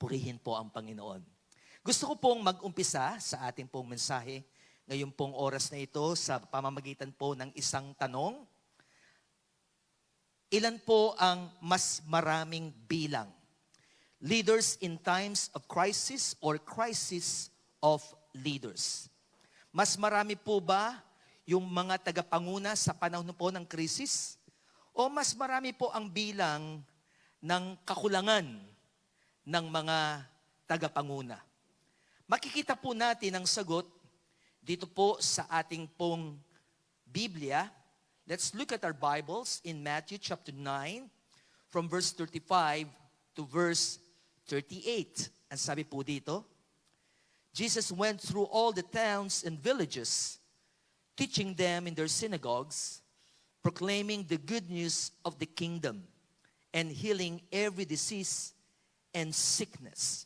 Purihin po ang Panginoon. Gusto ko pong mag-umpisa sa ating pong mensahe ngayon pong oras na ito sa pamamagitan po ng isang tanong. Ilan po ang mas maraming bilang? Leaders in times of crisis or crisis of leaders? Mas marami po ba yung mga tagapanguna sa panahon po ng krisis? O mas marami po ang bilang ng kakulangan ng mga tagapanguna? Makikita po natin ang sagot dito po sa ating pong Biblia. Let's look at our Bibles in Matthew chapter 9 from verse 35 to verse 38. Ang sabi po dito, Jesus went through all the towns and villages, teaching them in their synagogues, proclaiming the good news of the kingdom, and healing every disease and sickness.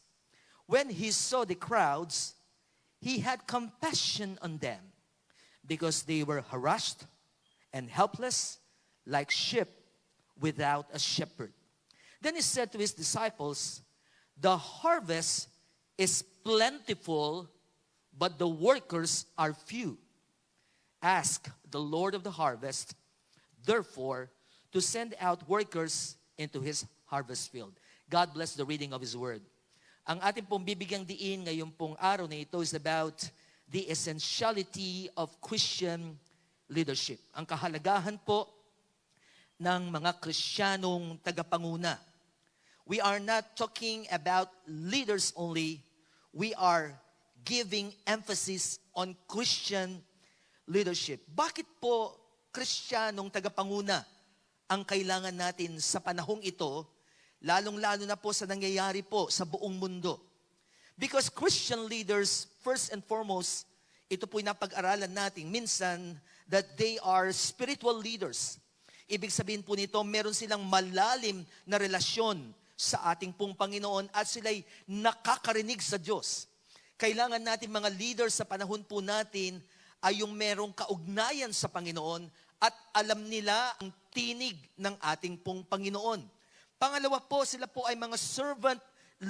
When he saw the crowds, he had compassion on them because they were harassed and helpless like sheep without a shepherd. Then he said to his disciples, the harvest is plentiful, but the workers are few. Ask the Lord of the harvest, therefore, to send out workers into his harvest field. God bless the reading of his word. Ang ating pong bibigyang diin ngayong pong araw na ito is about the essentiality of Christian leadership. Ang kahalagahan po ng mga Kristiyanong tagapanguna. We are not talking about leaders only. We are giving emphasis on Christian leadership. Bakit po Kristiyanong tagapanguna ang kailangan natin sa panahong ito, lalong-lalo na po sa nangyayari po sa buong mundo? Because Christian leaders, first and foremost, ito po'y napag-aralan natin minsan that they are spiritual leaders. Ibig sabihin po nito, meron silang malalim na relasyon sa ating pong Panginoon at sila'y nakakarinig sa Diyos. Kailangan natin mga leaders sa panahon po natin ay yung merong kaugnayan sa Panginoon at alam nila ang tinig ng ating pong Panginoon. Pangalawa po, sila po ay mga servant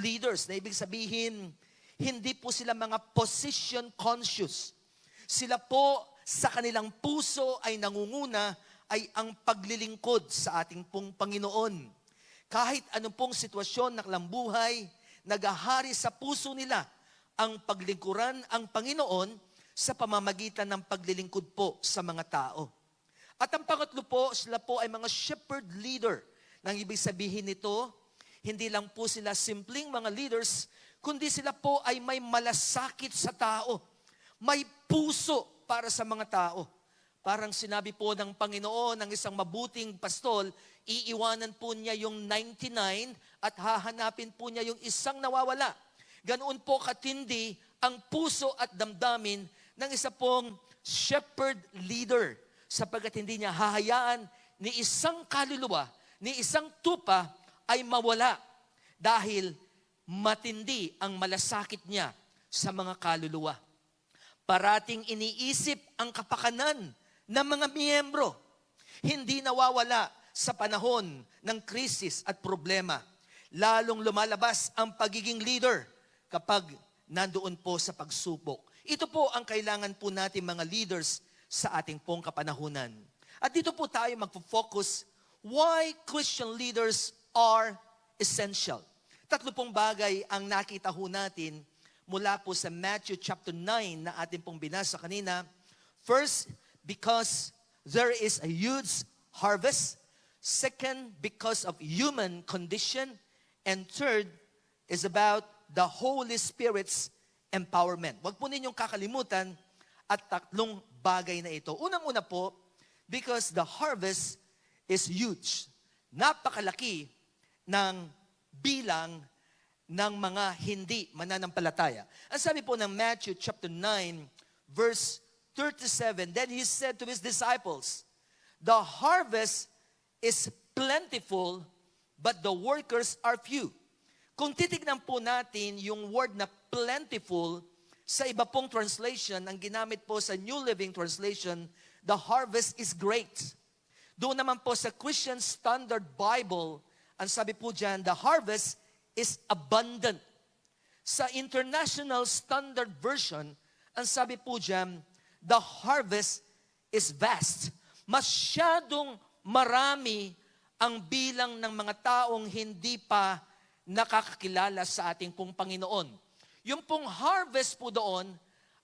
leaders na ibig sabihin, hindi po sila mga position conscious. Sila po sa kanilang puso ay nangunguna ay ang paglilingkod sa ating pong Panginoon. Kahit anong pong sitwasyon ng buhay, nagahari sa puso nila ang paglingkuran ang Panginoon sa pamamagitan ng paglilingkod po sa mga tao. At ang pangatlo po, sila po ay mga shepherd leader. Nang ibig sabihin nito, hindi lang po sila simpleng mga leaders, kundi sila po ay may malasakit sa tao. May puso para sa mga tao. Parang sinabi po ng Panginoon ng isang mabuting pastol, iiwanan po niya yung 99 at hahanapin po niya yung isang nawawala. Ganoon po katindi ang puso at damdamin ng isa pong shepherd leader, sapagkat hindi niya hahayaan ni isang kaluluwa, ni isang tupa ay mawala dahil matindi ang malasakit niya sa mga kaluluwa. Parating iniisip ang kapakanan ng mga miyembro. Hindi nawawala sa panahon ng krisis at problema. Lalong lumalabas ang pagiging leader kapag nandoon po sa pagsubok. Ito po ang kailangan po natin mga leaders sa ating pong kapanahunan. At dito po tayo magpo-focus why Christian leaders are essential. Tatlo pong bagay ang nakita ho natin mula po sa Matthew chapter 9 na ating pong binasa kanina. First, because there is a huge harvest. Second, because of human condition. And third, is about the Holy Spirit's empowerment. Huwag po ninyong kakalimutan at tatlong bagay na ito. Unang-una po, because the harvest is huge. Napakalaki ng bilang ng mga hindi mananampalataya. Ang sabi po ng Matthew chapter 9, verse 37, then he said to his disciples, the harvest is plentiful, but the workers are few. Kung titignan po natin yung word na plentiful, sa iba pong translation, ang ginamit po sa New Living Translation, the harvest is great. Doon naman po sa Christian Standard Bible, ang sabi po dyan, the harvest is abundant. Sa International Standard Version, ang sabi po dyan, the harvest is vast. Masyadong marami ang bilang ng mga taong hindi pa nakakakilala sa ating pong Panginoon. Yung pong harvest po doon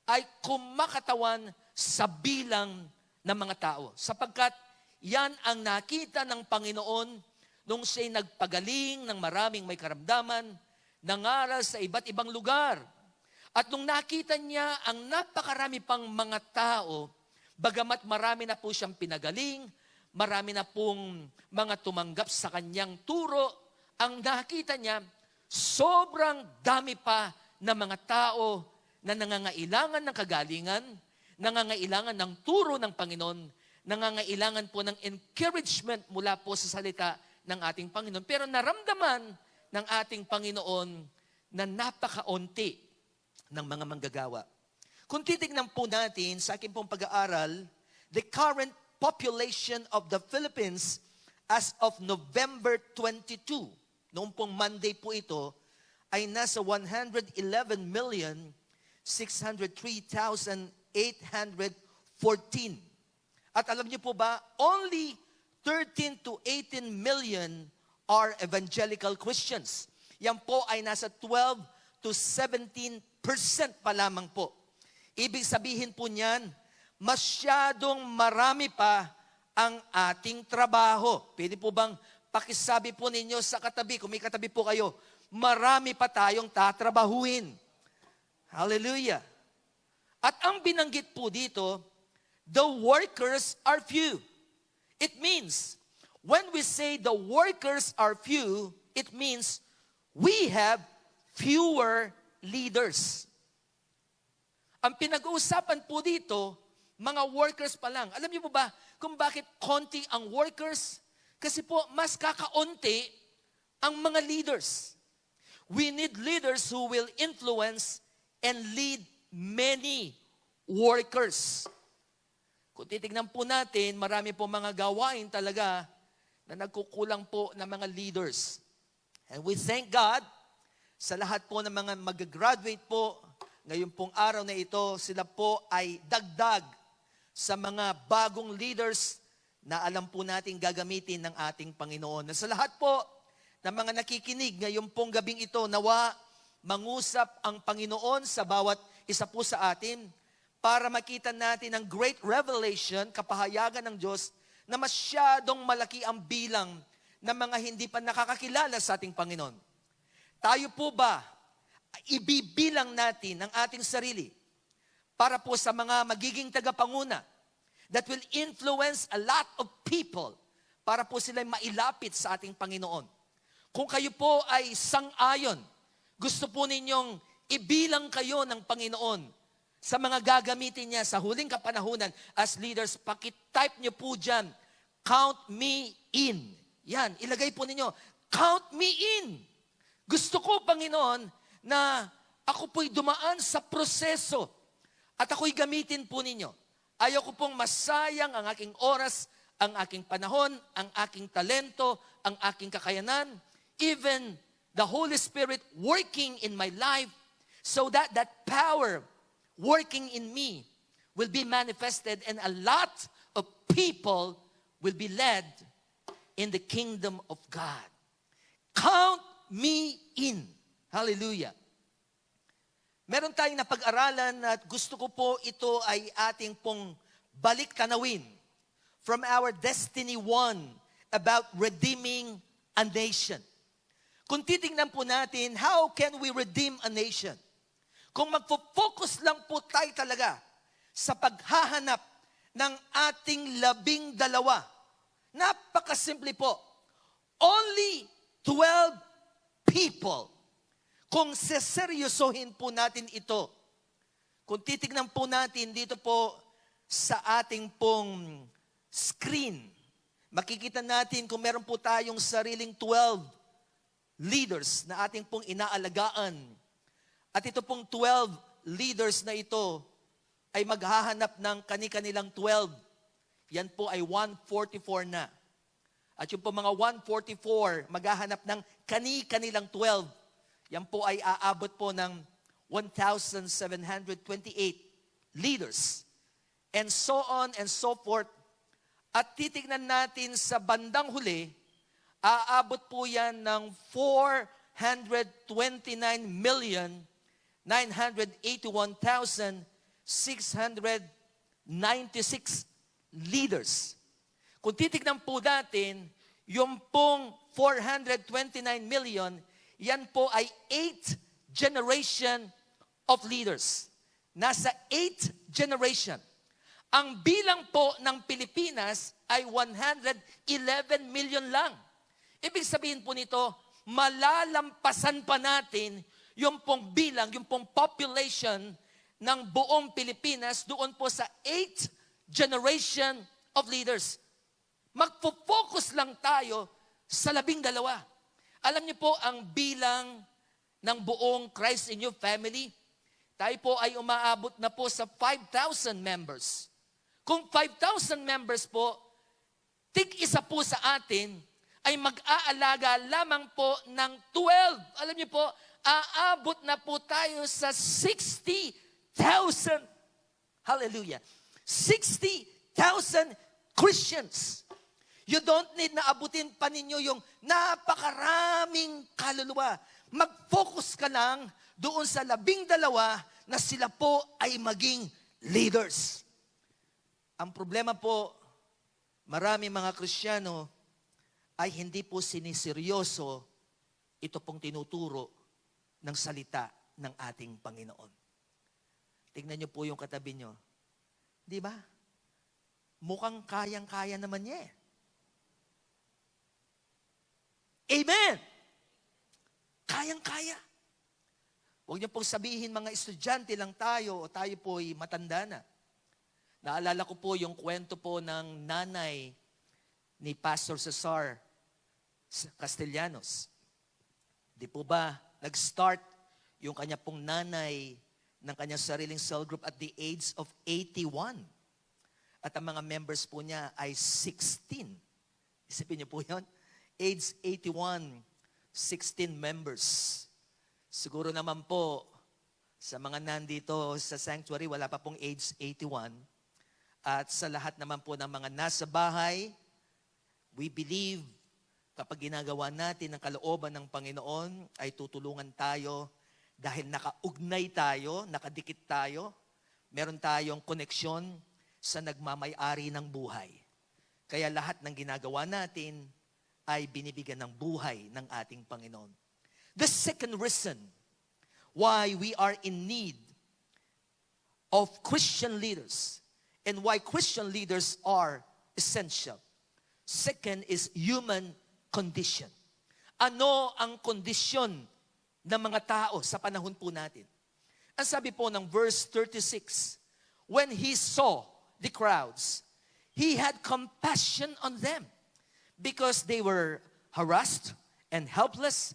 ay kumakatawan sa bilang ng mga tao. Sapagkat yan ang nakita ng Panginoon nung siya'y nagpagaling ng maraming may karamdaman, nangaral sa iba't ibang lugar. At nung nakita niya ang napakarami pang mga tao, bagamat marami na po siyang pinagaling, marami na pong mga tumanggap sa kanyang turo, ang nakita niya, sobrang dami pa na mga tao na nangangailangan ng kagalingan, nangangailangan ng turo ng Panginoon, nangangailangan po ng encouragement mula po sa salita ng ating Panginoon. Pero naramdaman ng ating Panginoon na napakaunti ng mga manggagawa. Kung titignan po natin sa aking pong pag-aaral, the current population of the Philippines as of November 22, noong pong Monday po ito, ay nasa 111,603,814. At alam niyo po ba, only 13 to 18 million are evangelical Christians. Yan po ay nasa 12 to 17% pa lamang po. Ibig sabihin po niyan, masyadong marami pa ang ating trabaho. Pwede po bang pakisabi po ninyo sa katabi, kung may katabi po kayo, marami pa tayong tatrabahuin. Hallelujah. At ang binanggit po dito, the workers are few. It means, when we say the workers are few, it means we have fewer leaders. Ang pinag-uusapan po dito, mga workers pa lang. Alam niyo po ba kung bakit konti ang workers? Kasi po, mas kakaunti ang mga leaders. We need leaders who will influence and lead many workers. Kung titignan po natin, marami po mga gawain talaga na nagkukulang po ng mga leaders. And we thank God sa lahat po ng mga mag-graduate po ngayon pong araw na ito, sila po ay dagdag sa mga bagong leaders na alam po natin gagamitin ng ating Panginoon. Na sa lahat po ng mga nakikinig ngayon pong gabing ito, nawa mangusap ang Panginoon sa bawat isa po sa atin para makita natin ang great revelation, kapahayagan ng Diyos na masyadong malaki ang bilang ng mga hindi pa nakakakilala sa ating Panginoon. Tayo po ba, ibibilang natin ang ating sarili para po sa mga magiging tagapanguna that will influence a lot of people para po sila mailapit sa ating Panginoon. Kung kayo po ay sang-ayon, gusto po ninyong ibilang kayo ng Panginoon sa mga gagamitin niya sa huling kapanahunan as leaders, pakitype niyo po dyan, count me in. Yan, ilagay po ninyo, count me in. Gusto ko, Panginoon, na ako po'y dumaan sa proseso at ako'y gamitin po ninyo. Ayaw ko pong masayang ang aking oras, ang aking panahon, ang aking talento, ang aking kakayanan, even the Holy Spirit working in my life so that that power working in me will be manifested and a lot of people will be led in the kingdom of God. Count me in. Hallelujah. Meron tayong napag-aralan at gusto ko po ito ay ating pong balik-tanawin from our Destiny 1 about redeeming a nation. Kung titingnan po natin, how can we redeem a nation? Kung magpo-focus lang po tayo talaga sa paghahanap ng ating 12, napakasimple po. Only 12 people. Kung seseryosohin po natin ito, kung titignan po natin dito po sa ating pong screen, makikita natin kung meron po tayong sariling 12 leaders na ating pong inaalagaan. At ito pong 12 leaders na ito ay maghahanap ng kani-kanilang 12. Yan po ay 144 na. At yung po mga 144, maghahanap ng kani-kanilang 12. Yan po ay aabot po ng 1,728 leaders. And so on and so forth. At titignan natin sa bandang huli, aabot po yan ng 429,981,696 leaders. Kung titignan po natin, yung pong 429 million, yan po ay 8th generation of leaders. Nasa 8th generation. Ang bilang po ng Pilipinas ay 111 million lang. Ibig sabihin po nito, malalampasan pa natin yung pong bilang, yung pong population ng buong Pilipinas doon po sa 8th generation of leaders. Magpo-focus lang tayo sa 12. Alam niyo po ang bilang ng buong Christ in You family, tayo po ay umaabot na po sa 5,000 members. Kung 5,000 members po, tig-isa po sa atin ay mag-aalaga lamang po ng 12. Alam niyo po, aabot na po tayo sa 60,000. Hallelujah. 60,000 Christians. You don't need na abutin pa ninyo yung napakaraming kaluluwa. Mag-focus ka lang doon sa 12 na sila po ay maging leaders. Ang problema po, marami mga Kristiyano ay hindi po siniseryoso ito pong tinuturo ng salita ng ating Panginoon. Tingnan niyo po yung katabi niyo. Di ba? Mukhang kayang-kaya naman niya eh. Amen! Kayang-kaya. Huwag niyo pong sabihin mga estudyante lang tayo o tayo po'y matanda na. Naalala ko po yung kwento po ng nanay ni Pastor Cesar Castellanos. Di po ba nag-start yung kanya pong nanay ng kanyang sariling cell group at the age of 81. At ang mga members po niya ay 16. Isipin niyo po yun? Age 81, 16 members. Siguro naman po, sa mga nandito sa sanctuary, wala pa pong age 81. At sa lahat naman po ng mga nasa bahay, we believe kapag ginagawa natin ang kalooban ng Panginoon, ay tutulungan tayo dahil nakaugnay tayo, nakadikit tayo, meron tayong koneksyon sa nagmamay-ari ng buhay. Kaya lahat ng ginagawa natin ay binibigyan ng buhay ng ating Panginoon. The second reason why we are in need of Christian leaders and why Christian leaders are essential. Second is human condition. Ano ang kondisyon ng mga tao sa panahon po natin? Ang sabi po ng verse 36, when he saw the crowds, he had compassion on them because they were harassed and helpless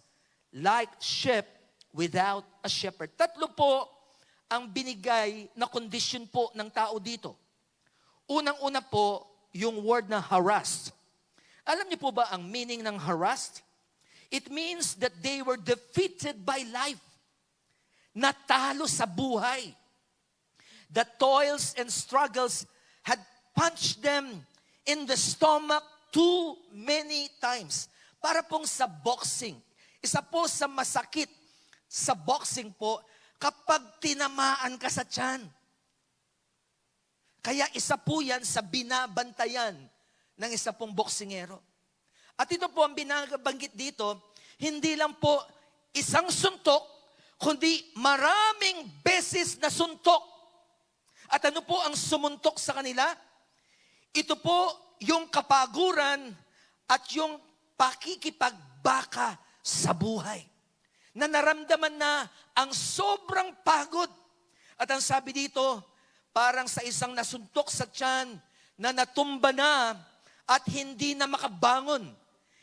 like sheep without a shepherd. Tatlo po ang binigay na kondisyon po ng tao dito. Unang-una po, yung word na harassed. Alam niyo po ba ang meaning ng harassed? It means that they were defeated by life. Natalo sa buhay. The toils and struggles had punched them in the stomach too many times. Para pong sa boxing. Isa po sa masakit sa boxing po, kapag tinamaan ka sa tiyan. Kaya isa po yan sa binabantayan ng isa pong boksingero. At ito po ang binabanggit dito, hindi lang po isang suntok, kundi maraming beses na suntok. At ano po ang sumuntok sa kanila? Ito po yung kapaguran at yung pakikipagbaka sa buhay. Na naramdaman na ang sobrang pagod. At ang sabi dito, parang sa isang nasuntok sa tiyan na natumba na at hindi na makabangon.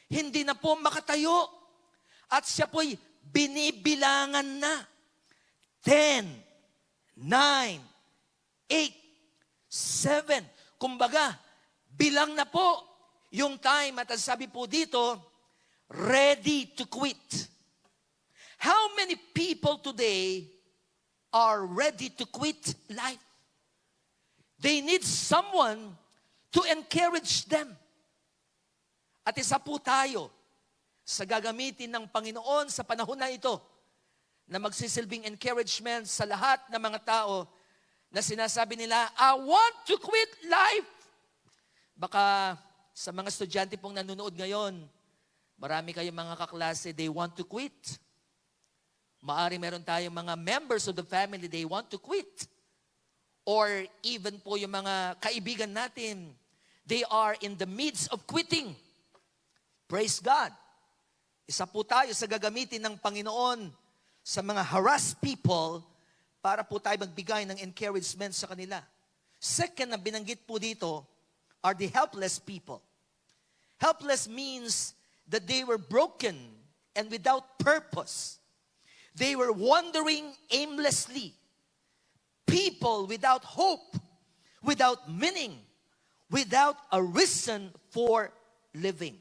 Hindi na po makatayo. At siya po'y binibilangan na. 10, 9, 8, 7. Kumbaga, bilang na po yung time at ang sabi po dito, ready to quit. How many people today are ready to quit life? They need someone to encourage them. At isa po tayo sa gagamitin ng Panginoon sa panahon na ito na magsisilbing encouragement sa lahat ng mga tao na sinasabi nila, I want to quit life. Baka sa mga estudyante pong nanonood ngayon, marami kayong mga kaklase, they want to quit. Maari meron tayong mga members of the family, they want to quit. Or even po yung mga kaibigan natin, they are in the midst of quitting. Praise God. Isa po tayo sa gagamitin ng Panginoon sa mga harassed people para po tayo magbigay ng encouragement sa kanila. Second na binanggit po dito are the helpless people. Helpless means that they were broken and without purpose. They were wandering aimlessly. People without hope, without meaning, without a reason for living.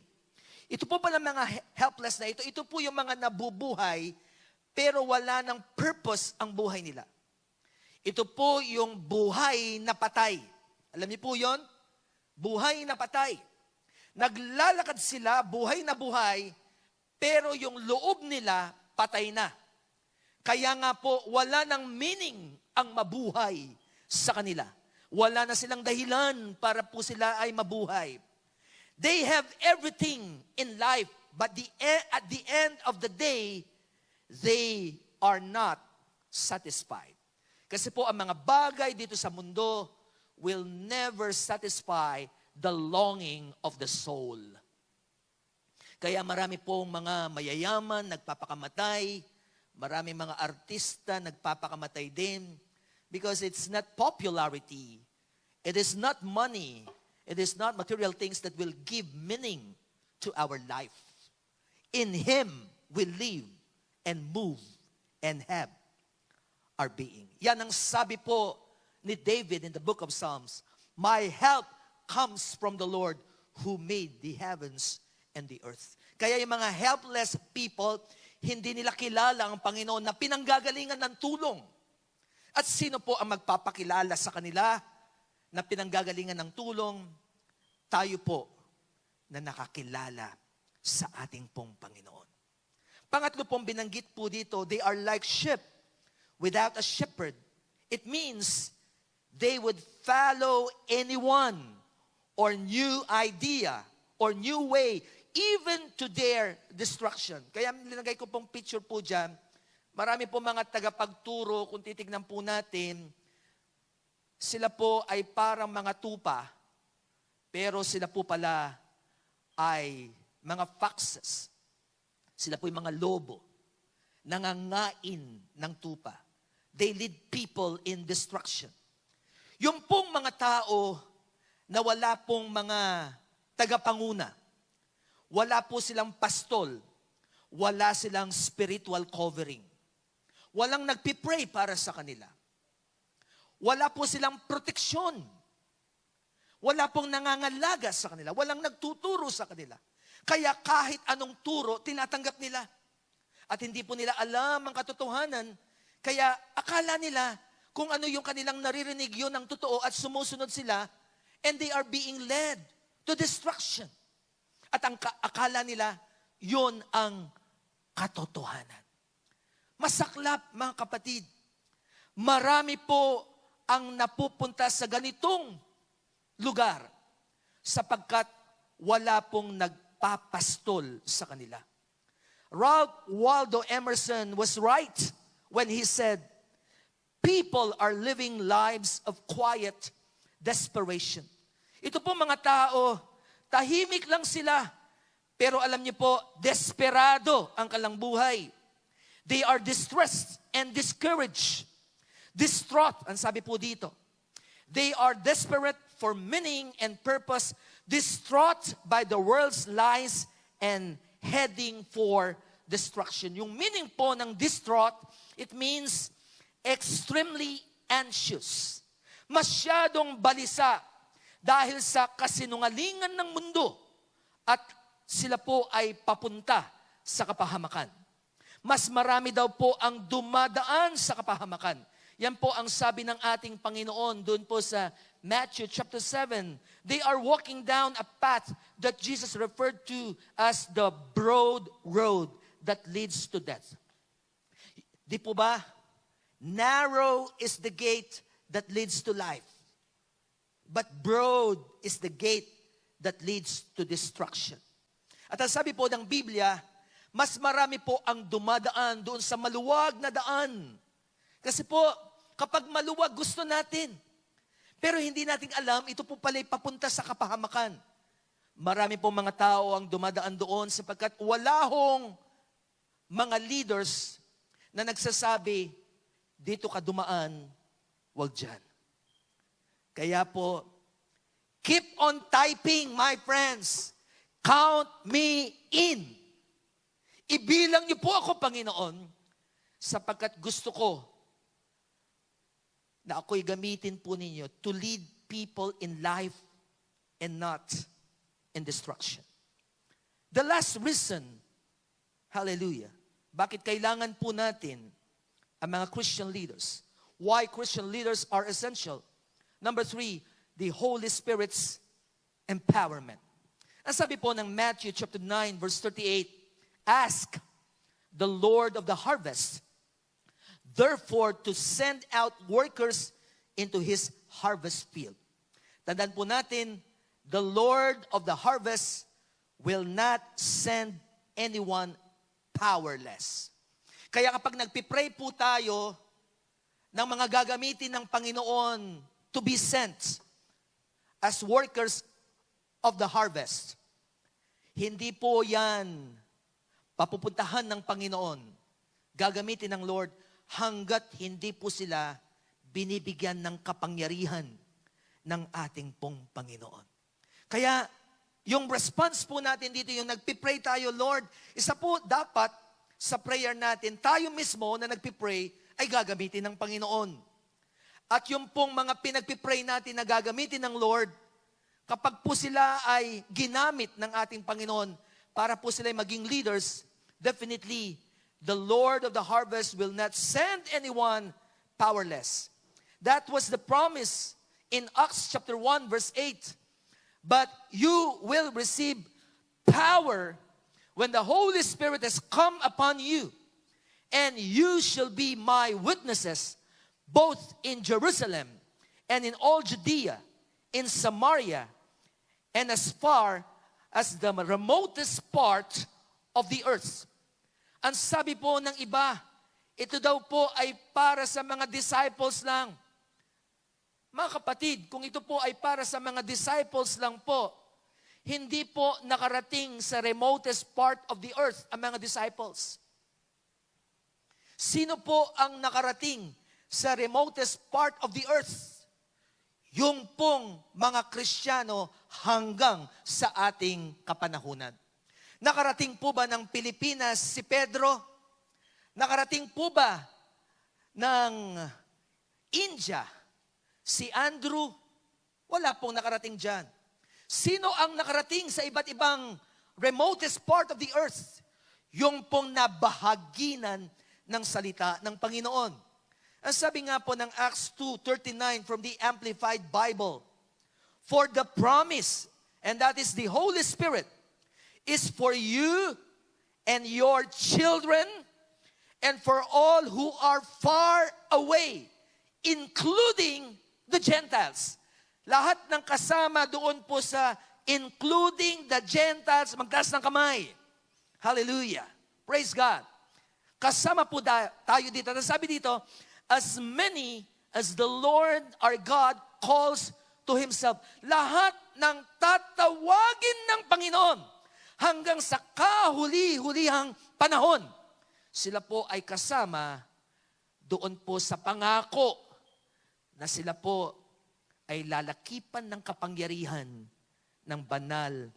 Ito po pala mga helpless na ito po yung mga nabubuhay pero wala ng purpose ang buhay nila. Ito po yung buhay na patay. Alam niyo po yon? Buhay na patay. Naglalakad sila, buhay na buhay, pero yung loob nila patay na. Kaya nga po, wala ng meaning ang mabuhay sa kanila. Wala na silang dahilan para po sila ay mabuhay. They have everything in life, but at the end of the day, they are not satisfied. Kasi po ang mga bagay dito sa mundo will never satisfy the longing of the soul. Kaya marami pong mga mayayaman nagpapakamatay, marami mga artista nagpapakamatay din, because it's not popularity, it is not money, it is not material things that will give meaning to our life. In Him we live and move and have our being. Yan ang sabi po ni David in the book of Psalms. My help comes from the Lord who made the heavens and the earth. Kaya yung mga helpless people, hindi nila kilala ang Panginoon na pinanggagalingan ng tulong. At sino po ang magpapakilala sa kanila na pinanggagalingan ng tulong? Tayo po na nakakilala sa ating pong Panginoon. Pangatlo pong binanggit po dito, they are like sheep without a shepherd. It means they would follow anyone or new idea or new way, even to their destruction. Kaya linagay ko pong picture po dyan, marami po mga tagapagturo, kung titignan po natin, sila po ay parang mga tupa, pero sila po pala ay mga foxes. Sila po yung mga lobo, nangangain ng tupa. They lead people in destruction. Yung pong mga tao na wala pong mga tagapanguna, wala po silang pastol, wala silang spiritual covering. Walang nagpipray para sa kanila. Wala po silang proteksyon. Wala pong nangangalaga sa kanila. Walang nagtuturo sa kanila. Kaya kahit anong turo, tinatanggap nila. At hindi po nila alam ang katotohanan. Kaya akala nila kung ano yung kanilang naririnig, yun ang totoo at sumusunod sila, and they are being led to destruction. At ang akala nila, yun ang katotohanan. Masaklap, mga kapatid. Marami po ang napupunta sa ganitong lugar sapagkat wala pong nagpapastol sa kanila. Ralph Waldo Emerson was right when he said, people are living lives of quiet desperation. Ito po mga tao, tahimik lang sila, pero alam niyo po, desperado ang kanilang buhay. They are distressed and discouraged. Distraught, ang sabi po dito. They are desperate for meaning and purpose, distraught by the world's lies and heading for destruction. Yung meaning po ng distraught, it means extremely anxious. Masyadong balisa dahil sa kasinungalingan ng mundo at sila po ay papunta sa kapahamakan. Mas marami daw po ang dumadaan sa kapahamakan. Yan po ang sabi ng ating Panginoon doon po sa Matthew chapter 7. They are walking down a path that Jesus referred to as the broad road that leads to death. Di po ba? Narrow is the gate that leads to life. But broad is the gate that leads to destruction. At ang sabi po ng Biblia, mas marami po ang dumadaan doon sa maluwag na daan. Kasi po, kapag maluwag gusto natin. Pero hindi natin alam, ito po pala papunta sa kapahamakan. Marami po mga tao ang dumadaan doon sapagkat wala hong mga leaders na nagsasabi, dito ka dumaan, wag dyan. Kaya po, keep on typing, my friends. Count me in. Ibilang niyo po ako, Panginoon, sapagkat gusto ko na ako'y gamitin po ninyo to lead people in life and not in destruction. The last reason, hallelujah, bakit kailangan po natin ang mga Christian leaders? Why Christian leaders are essential? Number 3, the Holy Spirit's empowerment. Ang sabi po ng Matthew chapter 9 verse 38, ask the Lord of the harvest, therefore to send out workers into His harvest field. Tandaan po natin, the Lord of the harvest will not send anyone powerless. Kaya kapag nagpipray po tayo ng mga gagamitin ng Panginoon to be sent as workers of the harvest, hindi po yan papupuntahan ng Panginoon, gagamitin ng Lord, hanggat hindi po sila binibigyan ng kapangyarihan ng ating pong Panginoon. Kaya, yung response po natin dito, yung nagpipray tayo, Lord, isa po dapat sa prayer natin, tayo mismo na nagpipray ay gagamitin ng Panginoon. At yung pong mga pinagpipray natin na gagamitin ng Lord, kapag po sila ay ginamit ng ating Panginoon para po sila ay maging leaders, definitely, the Lord of the harvest will not send anyone powerless. That was the promise in Acts chapter 1 verse 8. But you will receive power when the Holy Spirit has come upon you, and you shall be my witnesses both in Jerusalem and in all Judea, in Samaria, and as far as the remotest part of the earth. Ang sabi po ng iba, ito daw po ay para sa mga disciples lang. Mga kapatid, kung ito po ay para sa mga disciples lang po, hindi po nakarating sa remotest part of the earth ang mga disciples. Sino po ang nakarating sa remotest part of the earth? Yung pong mga Kristiyano hanggang sa ating kapanahunan. Nakarating po ba ng Pilipinas si Pedro? Nakarating po ba ng India si Andrew? Wala pong nakarating dyan. Sino ang nakarating sa iba't ibang remotest part of the earth? Yung pong nabahaginan ng salita ng Panginoon. Ang sabi nga po ng Acts 2:39 from the Amplified Bible, for the promise, and that is the Holy Spirit, is for you and your children and for all who are far away, including the Gentiles. Lahat ng kasama doon po sa including the Gentiles, magtaas ng kamay. Hallelujah. Praise God. Kasama po tayo dito. At sabi dito, as many as the Lord our God calls to Himself. Lahat ng tatawagin ng Panginoon hanggang sa kahuli-hulihang panahon, sila po ay kasama doon po sa pangako na sila po ay lalakipan ng kapangyarihan ng banal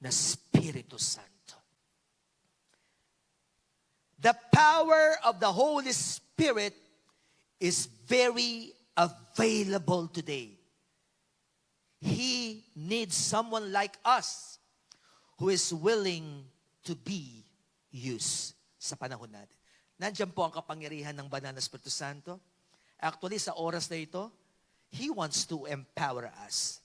na Espiritu Santo. The power of the Holy Spirit is very available today. He needs someone like us who is willing to be used. sa panahon natin. Nandiyan po ang kapangyarihan ng Banal na Espiritu Santo. Actually, sa oras na ito, He wants to empower us.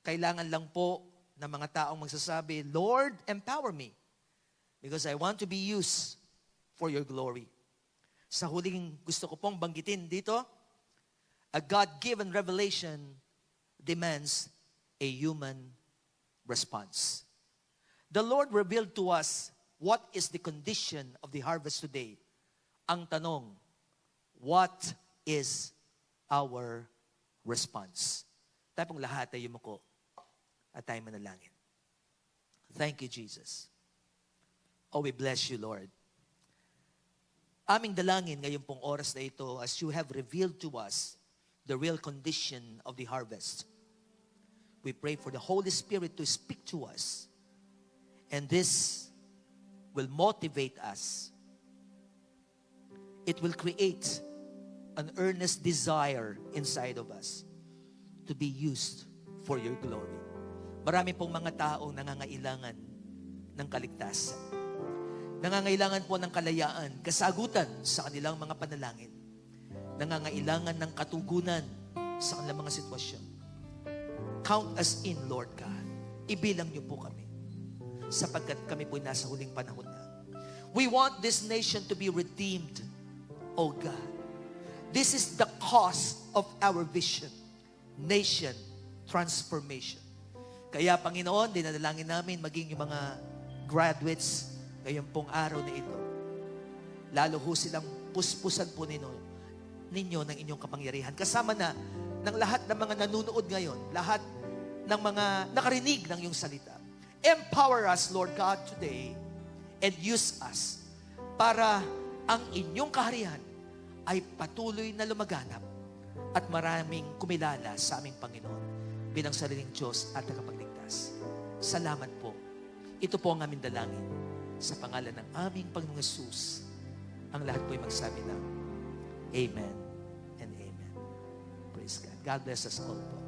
Kailangan lang po ng mga taong magsasabi, Lord, empower me. Because I want to be used for your glory. Sa huling gusto ko pong banggitin dito, a God-given revelation demands a human response. The Lord revealed to us what is the condition of the harvest today. Ang tanong, what is our response? Tayo pong lahat ay yumuko at tayo manalangin. Thank you, Jesus. Oh, we bless you, Lord. Aming dalangin ngayon pong oras na ito as you have revealed to us the real condition of the harvest. We pray for the Holy Spirit to speak to us. And this will motivate us. It will create an earnest desire inside of us to be used for your glory. Marami pong mga taong nangangailangan ng kaligtasan. Nangangailangan po ng kalayaan, kasagutan sa kanilang mga panalangin. Nangangailangan ng katugunan sa kanilang mga sitwasyon. Count us in, Lord God. Ibilang niyo po kami sapagkat kami po nasa huling panahon na. We want this nation to be redeemed, O God. This is the cause of our vision. Nation transformation. Kaya, Panginoon, dinadalangin namin maging yung mga graduates ngayon pong araw na ito. Lalo ho silang puspusan po ninyo ng inyong kapangyarihan. Kasama na ng lahat ng mga nanunood ngayon, lahat ng mga nakarinig ng iyong salita. Empower us, Lord God, today and use us para ang inyong kaharian ay patuloy na lumaganap at maraming kumilala sa aming Panginoon bilang sariling Diyos at tagapagligtas. Salamat po. Ito po ang aming dalangin sa pangalan ng aming Panginoong Hesus. Ang lahat po ay magsabi ng Amen and Amen. Praise God. God bless us all po.